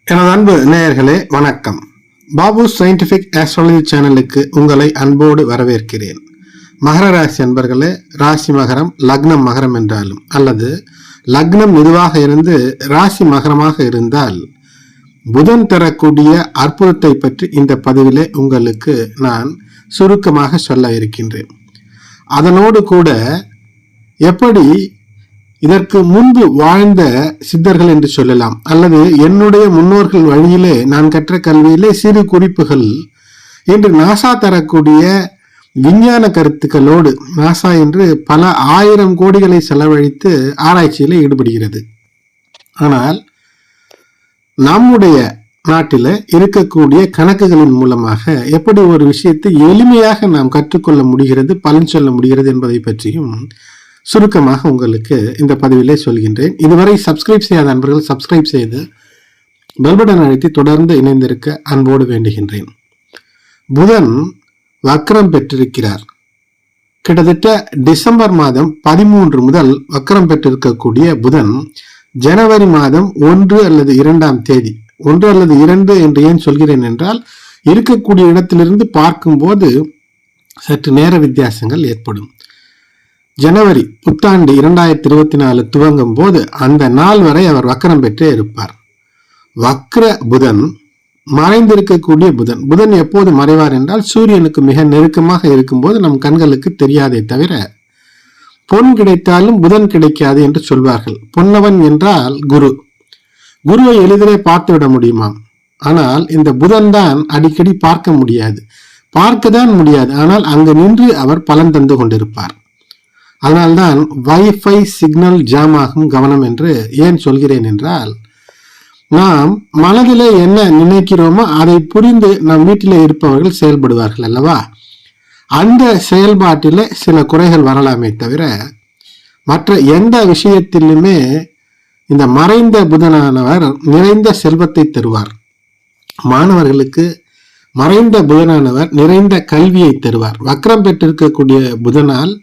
எனது அன்பு நேயர்களே வணக்கம். பாபு சயின்டிபிக் ஆஸ்ட்ராலஜி சேனலுக்கு உங்களை அன்போடு வரவேற்கிறேன். மகர ராசி அன்பர்களே, ராசி மகரம் லக்னம் மகரம் என்றாலும் அல்லது லக்னம் இதுவாக இருந்து ராசி மகரமாக இருந்தால் புதன் தரக்கூடிய அற்புதத்தை பற்றி இந்த பதிவிலே உங்களுக்கு நான் சுருக்கமாக சொல்ல இருக்கின்றேன். அதனோடு கூட எப்படி இதற்கு முன்பு வாழ்ந்த சித்தர்கள் என்று சொல்லலாம் அல்லது என்னுடைய முன்னோர்கள் வழியிலே நான் கற்ற கல்வியிலே சிறு குறிப்புகள் இன்று நாசா தரக்கூடிய விஞ்ஞான கருத்துக்களோடு நாசா என்று பல 1000 கோடிகளை செலவழித்து ஆராய்ச்சியில ஈடுபடுகிறது. ஆனால் நம்முடைய நாட்டில இருக்கக்கூடிய கணக்குகளின் மூலமாக எப்படி ஒரு விஷயத்தை எளிமையாக நாம் கற்றுக்கொள்ள முடிகிறது, பலன் சொல்ல முடிகிறது என்பதை பற்றியும் சுருக்கமாக உங்களுக்கு இந்த பதிவிலே சொல்கின்றேன். இதுவரை சப்ஸ்கிரைப் செய்யாத நண்பர்கள் சப்ஸ்கிரைப் செய்து பெல் பட்டன் அழுத்தி தொடர்ந்து இணைந்திருக்க அன்போடு வேண்டுகின்றேன். புதன் வக்ரம் பெற்றிருக்கிறார். கிட்டத்தட்ட டிசம்பர் மாதம் 13 முதல் வக்ரம் பெற்றிருக்கக்கூடிய புதன் ஜனவரி மாதம் 1 அல்லது 2ஆம் தேதி, 1 அல்லது 2 என்று ஏன் சொல்கிறேன் என்றால் இருக்கக்கூடிய இடத்திலிருந்து பார்க்கும்போது சற்று நேர வித்தியாசங்கள் ஏற்படும். ஜனவரி புத்தாண்டு 2024 துவங்கும் போது அந்த நாள் வரை அவர் வக்கரம் பெற்றே இருப்பார். வக்ர புதன் மறைந்திருக்கக்கூடிய புதன். புதன் எப்போது மறைவார் என்றால் சூரியனுக்கு மிக நெருக்கமாக இருக்கும்போது நம் கண்களுக்கு தெரியாதே தவிர பொன் கிடைத்தாலும் புதன் கிடைக்காது என்று சொல்வார்கள். பொன்னவன் என்றால் குரு. குருவை எளிதிலே பார்த்து விட முடியுமாம். ஆனால் இந்த புதன் தான் அடிக்கடி பார்க்க முடியாது. பார்க்கத்தான் முடியாது, ஆனால் அங்கு நின்று அவர் பலன் தந்து கொண்டிருப்பார். அதனால்தான் வைஃபை சிக்னல் ஜாம் ஆகும் கவனம் என்று ஏன் சொல்கிறேன் என்றால், நாம் மனதிலே என்ன நினைக்கிறோமோ அதை புரிந்து நம் வீட்டிலே இருப்பவர்கள் செயல்படுவார்கள் அல்லவா? அந்த செயல்பாட்டில சில குறைகள் வரலாமே தவிர மற்ற எந்த விஷயத்திலுமே இந்த மறைந்த புதனானவர் நிறைந்த செல்வத்தை தருவார். மாணவர்களுக்கு மறைந்த புதனானவர் நிறைந்த கல்வியை தருவார். வக்ரம் பெற்றிருக்கக்கூடிய புதனால்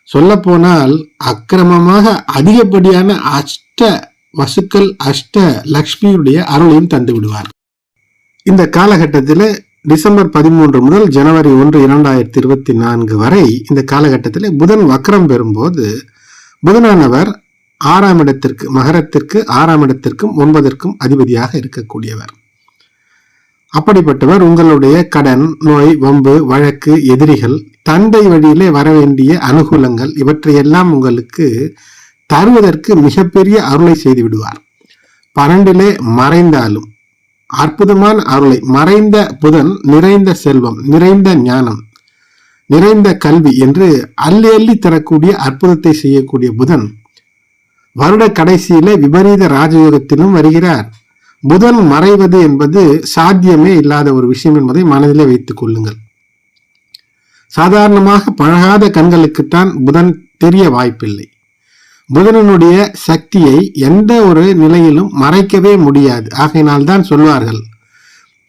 சொல்ல போனால் அக்கிரமமாக அதிகப்படியான அஷ்ட வசுக்கள் அஷ்ட லக்ஷ்மியுடைய அருளையும் தந்து விடுவார். இந்த காலகட்டத்தில் டிசம்பர் 13 முதல் ஜனவரி 1, 2024 வரை இந்த காலகட்டத்தில் புதன் வக்ரம் பெறும்போது புதனானவர் 6ஆம் இடத்திற்கு, மகரத்திற்கு 6ஆம் இடத்திற்கும் 9ற்கும் அதிபதியாக இருக்கக்கூடியவர். அப்படிப்பட்டவர் உங்களுடைய கடன், நோய், வம்பு, வழக்கு, எதிரிகள், தந்தை வழியிலே வர வேண்டிய அனுகூலங்கள் இவற்றையெல்லாம் உங்களுக்கு தருவதற்கு மிகப்பெரிய அருளை செய்து விடுவார். 12லே மறைந்தாலும் அற்புதமான அருளை, மறைந்த புதன் நிறைந்த செல்வம், நிறைந்த ஞானம், நிறைந்த கல்வி என்று அள்ளி அள்ளி தரக்கூடிய அற்புதத்தை செய்யக்கூடிய புதன் வருட கடைசியிலே விபரீத ராஜயோகத்திலும் வருகிறார். புதன் மறைவது என்பது சாத்தியமே இல்லாத ஒரு விஷயம் என்பதை மனதிலே வைத்துக் கொள்ளுங்கள். சாதாரணமாக பழகாத கண்களுக்குத்தான் புதன் தெரிய வாய்ப்பில்லை. புதனுடைய சக்தியை எந்த ஒரு நிலையிலும் மறைக்கவே முடியாது. ஆகையினால்தான் சொல்வார்கள்,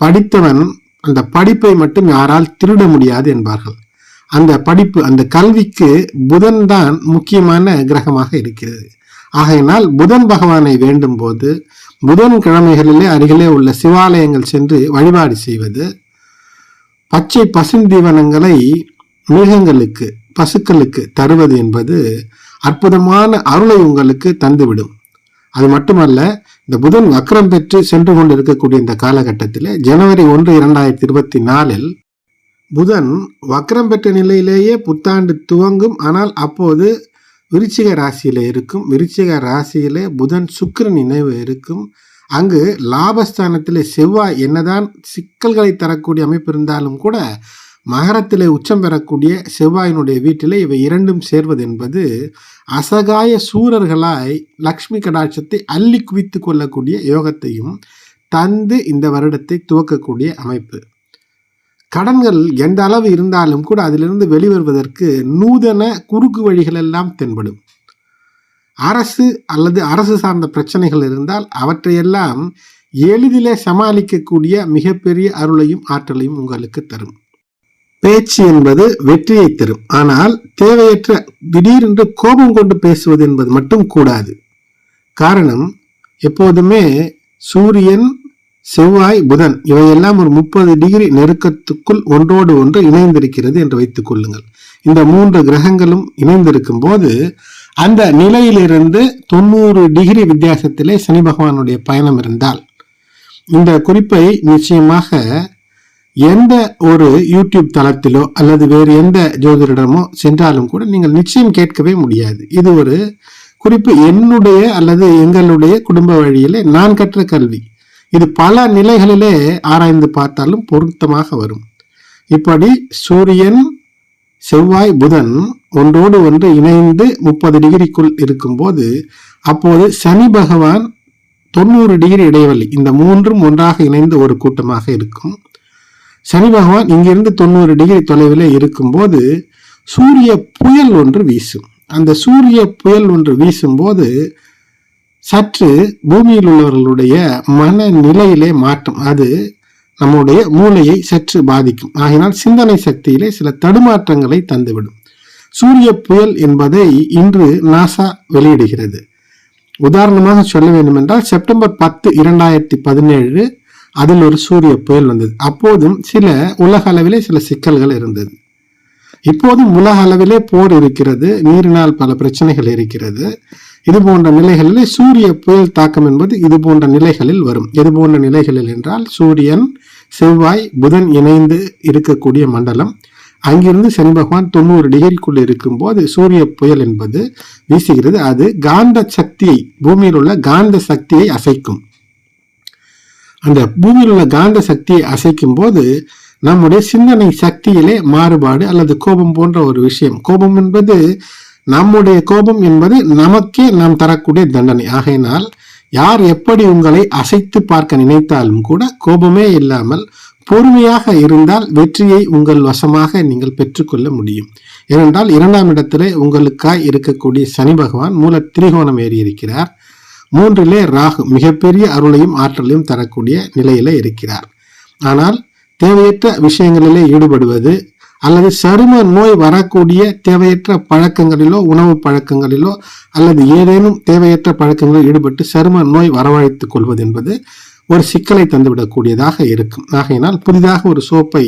படித்தவன் அந்த படிப்பை மட்டும் யாரால் திருட முடியாது என்பார்கள். அந்த படிப்பு, அந்த கல்விக்கு புதன் தான் முக்கியமான கிரகமாக இருக்கிறது. ஆகையினால் புதன் பகவானை வேண்டும் போது புதன் கிழமைகளிலே அருகிலே உள்ள சிவாலயங்கள் சென்று வழிபாடு செய்வது, பச்சை பசுந்தீவனங்களை மிருகங்களுக்கு, பசுக்களுக்கு தருவது என்பது அற்புதமான அருளை உங்களுக்கு தந்துவிடும். அது மட்டுமல்ல, இந்த புதன் வக்ரம் பெற்று சென்று கொண்டு இருக்கக்கூடிய இந்த காலகட்டத்தில் ஜனவரி 1, 2024 புதன் வக்ரம் பெற்ற நிலையிலேயே புத்தாண்டு துவங்கும். ஆனால் அப்போது விருச்சிக ராசியில இருக்கும். விருச்சிக ராசியிலே புதன் சுக்கிரன் இணைவு இருக்கும். அங்கு லாபஸ்தானத்திலே செவ்வாய் என்னதான் சிக்கல்களை தரக்கூடிய அமைப்பு இருந்தாலும் கூட மகரத்திலே உச்சம் பெறக்கூடிய செவ்வாயினுடைய வீட்டிலே இவை இரண்டும் சேர்வது என்பது அசகாய சூரர்களாய் லக்ஷ்மி கடாட்சத்தை அள்ளி குவித்து கொள்ளக்கூடிய யோகத்தையும் தந்து இந்த வருடத்தை துவக்கக்கூடிய அமைப்பு. கடன்கள் எந்த அளவு இருந்தாலும் கூட அதிலிருந்து வெளிவருவதற்கு நூதன குறுக்கு வழிகள் எல்லாம் தென்படும். அரசு அல்லது அரசு சார்ந்த பிரச்சனைகள் இருந்தால் அவற்றையெல்லாம் எளிதிலே சமாளிக்கக்கூடிய மிகப்பெரிய அருளையும் ஆற்றலையும் உங்களுக்கு தரும். பேச்சு என்பது வெற்றியை தரும். ஆனால் தேவையற்ற திடீரென்று கோபம் கொண்டு பேசுவது என்பது மட்டும் கூடாது. காரணம், எப்போதுமே சூரியன் செவ்வாய், புதன் இவையெல்லாம் ஒரு 30 டிகிரி நெருக்கத்துக்குள் ஒன்றோடு ஒன்று இணைந்திருக்கிறது என்று வைத்துக் கொள்ளுங்கள். இந்த 3 கிரகங்களும் இணைந்திருக்கும் போது அந்த நிலையிலிருந்து 90 டிகிரி வித்தியாசத்திலே சனி பகவானுடைய பயணம் இருந்தால் இந்த குறிப்பை நிச்சயமாக எந்த ஒரு யூடியூப் தளத்திலோ அல்லது வேறு எந்த ஜோதிடமோ சென்றாலும் கூட நீங்கள் நிச்சயம் கேட்கவே முடியாது. இது ஒரு குறிப்பு என்னுடைய அல்லது எங்களுடைய குடும்ப வழியிலே நான் கற்ற கல்வி. இது பல நிலைகளிலே ஆராய்ந்து பார்த்தாலும் பொருத்தமாக வரும். இப்படி சூரியன், செவ்வாய், புதன் ஒன்றோடு ஒன்று இணைந்து 30 டிகிரிக்குள் இருக்கும்போது அப்போது சனி பகவான் 90 டிகிரி இடைவெளி, இந்த மூன்றும் ஒன்றாக இணைந்து ஒரு கூட்டமாக இருக்கும். சனி பகவான் இங்கிருந்து 90 டிகிரி தொலைவில் இருக்கும்போது சூரிய புயல் ஒன்று வீசும். அந்த சூரிய புயல் ஒன்று வீசும்போது சற்று பூமியில் உள்ளவர்களுடைய மனநிலையிலே மாற்றம், அது நம்முடைய மூளையை சற்று பாதிக்கும். ஆகினால் சிந்தனை சக்தியிலே சில தடுமாற்றங்களை தந்துவிடும். சூரிய புயல் என்பதை இன்று நாசா வெளியிடுகிறது. உதாரணமாக சொல்ல வேண்டும் என்றால் செப்டம்பர் 10, 2017 அதில் ஒரு சூரிய புயல் வந்தது. அப்போதும் சில உலக அளவிலே சில சிக்கல்கள் இருந்தது. இப்போதும் உலக அளவிலே போர் இருக்கிறது, நீரினால் பல பிரச்சனைகள் இருக்கிறது. இது போன்ற நிலைகளிலே சூரிய புயல் தாக்கம் என்பது இது போன்ற நிலைகளில் வரும். இது போன்ற நிலைகளில் என்றால் சூரியன், செவ்வாய், புதன் இணைந்து இருக்கக்கூடிய மண்டலம், அங்கிருந்து சனி பகவான் 90 டிகிரிக்குள் இருக்கும் போது சூரிய புயல் என்பது வீசுகிறது. அது காந்த சக்தியை, பூமியில் உள்ள காந்த சக்தியை அசைக்கும். அந்த பூமியில் உள்ள காந்த சக்தியை அசைக்கும் போது நம்முடைய சிந்தனை சக்தியிலே மாறுபாடு அல்லது கோபம் போன்ற ஒரு விஷயம். கோபம் என்பது நம்முடைய கோபம் என்பது நமக்கே நாம் தரக்கூடிய தண்டனை. ஆகையினால் யார் எப்படி உங்களை அசைத்து பார்க்க நினைத்தாலும் கூட கோபமே இல்லாமல் பொறுமையாக இருந்தால் வெற்றியை உங்கள் வசமாக நீங்கள் பெற்றுக்கொள்ள முடியும். ஏனென்றால் 2ஆம் இடத்திலே உங்களுக்காய் இருக்கக்கூடிய சனி பகவான் மூல திரிகோணம் ஏறி இருக்கிறார். 3லே ராகு மிகப்பெரிய அருளையும் ஆற்றலையும் தரக்கூடிய நிலையில இருக்கிறார். ஆனால் தேவையற்ற விஷயங்களிலே ஈடுபடுவது அல்லது சரும நோய் வரக்கூடிய தேவையற்ற பழக்கங்களிலோ உணவு பழக்கங்களிலோ அல்லது ஏதேனும் தேவையற்ற பழக்கங்களில் ஈடுபட்டு சரும நோய் வரவழைத்துக் கொள்வது என்பது ஒரு சிக்கலை தந்துவிடக்கூடியதாக இருக்கும். ஆகையினால் புதிதாக ஒரு சோப்பை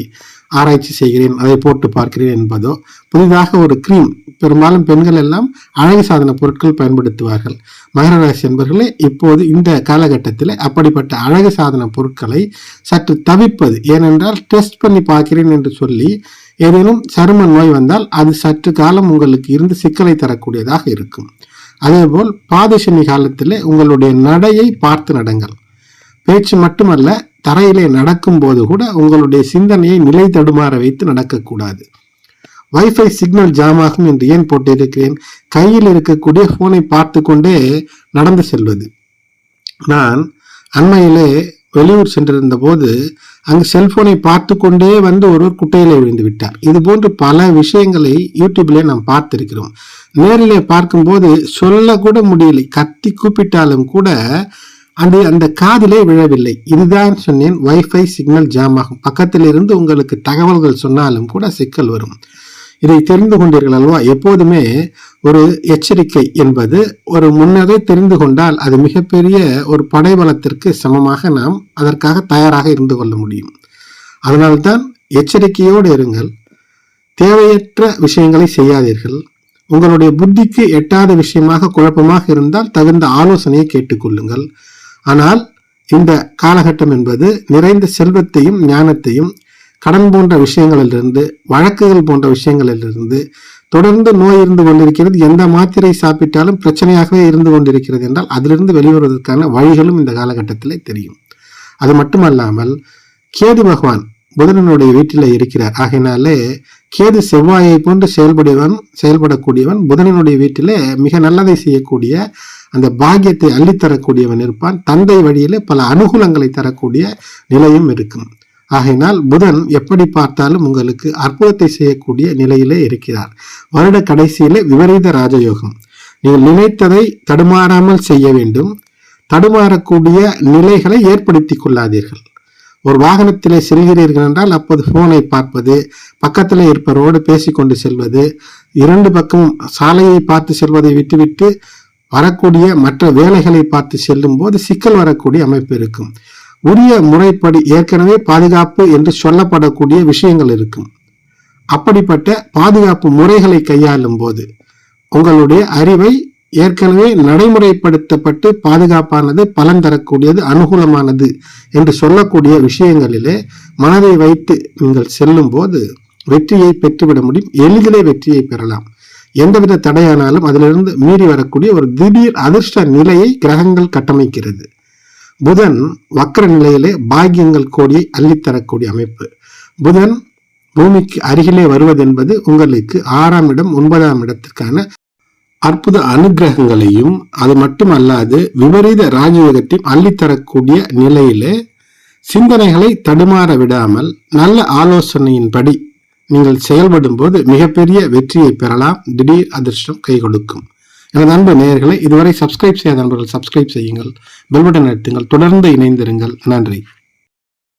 ஆராய்ச்சி செய்கிறேன், அதை போட்டு பார்க்கிறேன் என்பதோ, புதிதாக ஒரு கிரீம், பெரும்பாலும் பெண்கள் எல்லாம் அழகு சாதன பொருட்கள் பயன்படுத்துவார்கள். மகர ராசி என்பவர்களே, இப்போது இந்த காலகட்டத்தில் அப்படிப்பட்ட அழகு சாதன பொருட்களை சற்று தவிர்ப்பது. ஏனென்றால் டெஸ்ட் பண்ணி பார்க்கிறேன் என்று சொல்லி ஏதேனும் சரும நோய் வந்தால் அது சற்று காலம் உங்களுக்கு இருந்து சிக்கலை தரக்கூடியதாக இருக்கும். அதேபோல் பாதசனி காலத்தில் உங்களுடைய நடையை பார்த்து நடங்கள். பேச்சு மட்டுமல்ல, தரையிலே நடக்கும் போது கூட உங்களுடைய சிந்தனையை நிலை தடுமாற வைத்து நடக்கக்கூடாது. வைஃபை சிக்னல் ஜாம் ஆகும் என்று ஏன் போட்டிருக்கிறேன்? கையில் இருக்கக்கூடிய போனை பார்த்து கொண்டே நடந்து செல்வது. நான் அண்மையிலே வெளியூர் சென்றிருந்த போது அங்கு செல்போனை பார்த்து கொண்டே வந்து ஒருவர் குட்டையிலே விழுந்து விட்டார். இது போன்று பல விஷயங்களை யூடியூப்ல நாம் பார்த்திருக்கிறோம். நேரிலே பார்க்கும்போது சொல்ல கூட முடியலை, கத்தி கூப்பிட்டாலும் கூட அந்த காதிலே விழவில்லை. இதுதான் சொன்னேன், வைஃபை சிக்னல் ஜாம் ஆகும். பக்கத்தில் இருந்து உங்களுக்கு தகவல்கள் சொன்னாலும் கூட சிக்கல் வரும். இதை தெரிந்து கொண்டீர்கள் அல்லவா? எப்போதுமே ஒரு எச்சரிக்கை என்பது ஒரு முன்னரே தெரிந்து கொண்டால் அது மிகப்பெரிய ஒரு படைபலத்திற்கு சமமாக நாம் அதற்காக தயாராக இருந்து கொள்ள முடியும். அதனால்தான் எச்சரிக்கையோடு இருங்கள். தேவையற்ற விஷயங்களை செய்யாதீர்கள். உங்களுடைய புத்திக்கு எட்டாத விஷயமாக குழப்பமாக இருந்தால் தகுந்த ஆலோசனையை கேட்டுக்கொள்ளுங்கள். ஆனால் இந்த காலகட்டம் என்பது நிறைந்த செல்வத்தையும் ஞானத்தையும், கடன் போன்ற விஷயங்களிலிருந்து, வழக்குகள் போன்ற விஷயங்களிலிருந்து தொடர்ந்து நோய் இருந்து கொண்டிருக்கிறது. எந்த மாத்திரை சாப்பிட்டாலும் பிரச்சனையாகவே இருந்து கொண்டிருக்கிறது என்றால் அதிலிருந்து வெளிவருவதற்கான வழிகளும் இந்த காலகட்டத்திலே தெரியும். அது மட்டுமல்லாமல் கேது பகவான் புதனனுடைய வீட்டில் இருக்கிறார். ஆகையினாலே கேது செவ்வாயை போன்று செயல்படக்கூடியவன் புதனனுடைய வீட்டிலே மிக நல்லதை செய்யக்கூடிய அந்த பாக்கியத்தை அள்ளித்தரக்கூடியவன் இருப்பான். தந்தை வழியிலே பல அனுகூலங்களை தரக்கூடிய நிலையும் இருக்கும். ஆகையினால் புதன் எப்படி பார்த்தாலும் உங்களுக்கு அற்புதத்தை செய்யக்கூடிய நிலையிலே இருக்கிறார். வருட கடைசியிலே விபரீத ராஜயோகம். நீங்கள் நினைத்ததை தடுமாறாமல் செய்ய வேண்டும். தடுமாறக்கூடிய நிலைகளை ஏற்படுத்தி கொள்ளாதீர்கள். ஒரு வாகனத்திலே செல்கிறீர்கள் என்றால் அப்போது போனை பார்ப்பது, பக்கத்தில் இருப்பவரோடு பேசிக்கொண்டு செல்வது, 2 பக்கமும் சாலையை பார்த்து செல்வதை விட்டுவிட்டு வரக்கூடிய மற்ற வேலைகளை பார்த்து செல்லும் போது சிக்கல் வரக்கூடிய அமைப்பு இருக்கும். உரிய முறைப்படி ஏற்கனவே பாதுகாப்பு என்று சொல்லப்படக்கூடிய விஷயங்கள் இருக்கும். அப்படிப்பட்ட பாதுகாப்பு முறைகளை கையாளும் போது உங்களுடைய அறிவை ஏற்கனவே நடைமுறைப்படுத்தப்பட்டு பாதுகாப்பானது, பலன் தரக்கூடியது, அனுகூலமானது என்று சொல்லக்கூடிய விஷயங்களிலே மனதை வைத்து நீங்கள் செல்லும் போது வெற்றியை பெற்றுவிட முடியும். எளிதிலே வெற்றியை பெறலாம். எந்தவித தடையானாலும் அதிலிருந்து மீறி வரக்கூடிய ஒரு திடீர் அதிர்ஷ்ட நிலையை கிரகங்கள் கட்டமைக்கிறது. புதன் வக்ர நிலையிலே பாக்கியங்கள் கோடியை அள்ளித்தரக்கூடிய அமைப்பு. புதன் பூமிக்கு அருகிலே வருவது என்பது உங்களுக்கு 6ஆம் இடம் 9ஆம் இடத்திற்கான அற்புத அனுகிரகங்களையும் அது மட்டுமல்லாது விபரீத ராஜயோகத்தையும் அள்ளித்தரக்கூடிய நிலையிலே சிந்தனைகளை தடுமாற விடாமல் நல்ல ஆலோசனையின்படி நீங்கள் செயல்படும் போது மிகப்பெரிய வெற்றியை பெறலாம். திடீர் அதிர்ஷ்டம் கை கொடுக்கும். எனது அன்பு நேயர்களை இதுவரை சப்ஸ்கிரைப் செய்யாத நண்பர்கள் சப்ஸ்கிரைப் செய்யுங்கள், பெல் பட்டன் அழுத்துங்கள், தொடர்ந்து இணைந்திருங்கள். நன்றி.